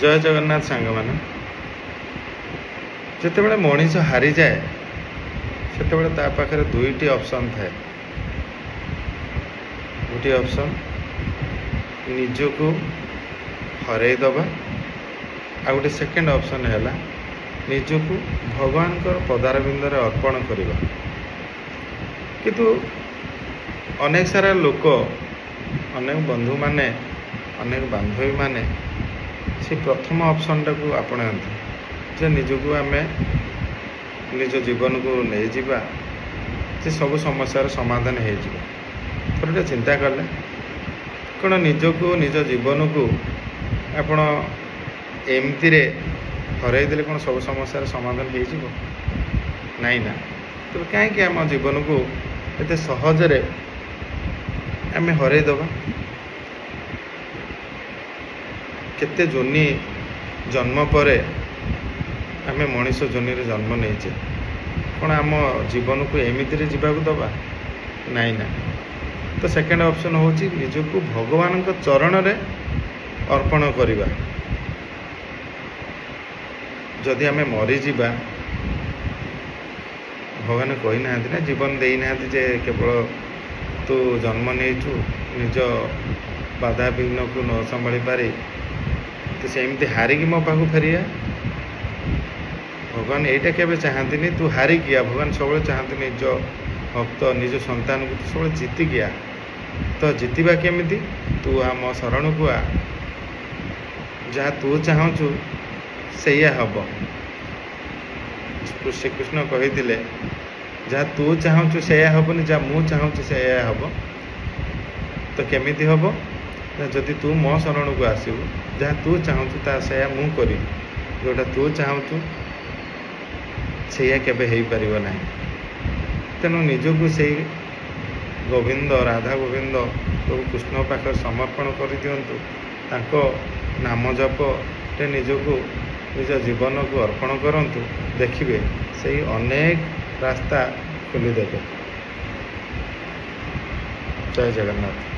जय जगन्नाथ सांग मैंने जिते मनीष हारी जाए से पाखे दुईटी ऑप्शन थाए। गोटे ऑप्शन निजको हरईदबा आ गोटे सेकेंड ऑप्शन है निजको भगवान पदारविंद अर्पण करवा। किंतु अनेक सारा लोक अनेक बंधु माने अनेक बांधवी माने से प्रथम ऑप्शन टाक आपणाते जे निजको आम निज जीवन को नहीं जावा से सब समस्यार समाधान हो थोड़े चिंता कले कौन निजको निज जीवन को आपण एमती हरईदे कौन सब समस्यार समाधान हो नाई ना। तो कहीं आम जीवन को एत सहजरे आम हरईदबा। केते जोनी जन्म पर आम मनीष जोनी रे जन्म नहीं कौन आम जीवन को एमती जावाक दबा नाई ना। तो सेकेंड ऑप्शन हूँ निजको भगवान चरण रे अर्पण करवा। जदि आम मरीजा भगवान कही ना ना जीवन देना जे केवल तू जन्म नहीं निज बाधा विघ्न को न संभाली पारी तो सेमती हारिकी मो पाखु फेरिया। भगवान यहीटा केवे चाहती तू हारी गया। भगवान सब चाहती निज भक्त निज संतान को तू सब जीति गया। तो जीतवा केमिति तू आम शरण को आ जहाँ तू चाहूँ से हम। श्रीकृष्ण कही जहाँ तू चाहूँ से हेनी जहाँ मु चाहूँ से हम। तो केमिति हम जदि तू मो शरण को आसबू जहाँ तू चाहूँ से मु करी जोटा तू चाहूँ से केबे हो पार ना। तेणु निजको से गोविंद राधा गोविंद प्रभु कृष्ण पाखे समर्पण कर दिंतु। तांको नाम जप टे निजको निज जीवन को अर्पण करंतु। देखिए से अनेक रास्ता खोलीदेवे। जय जगन्नाथ।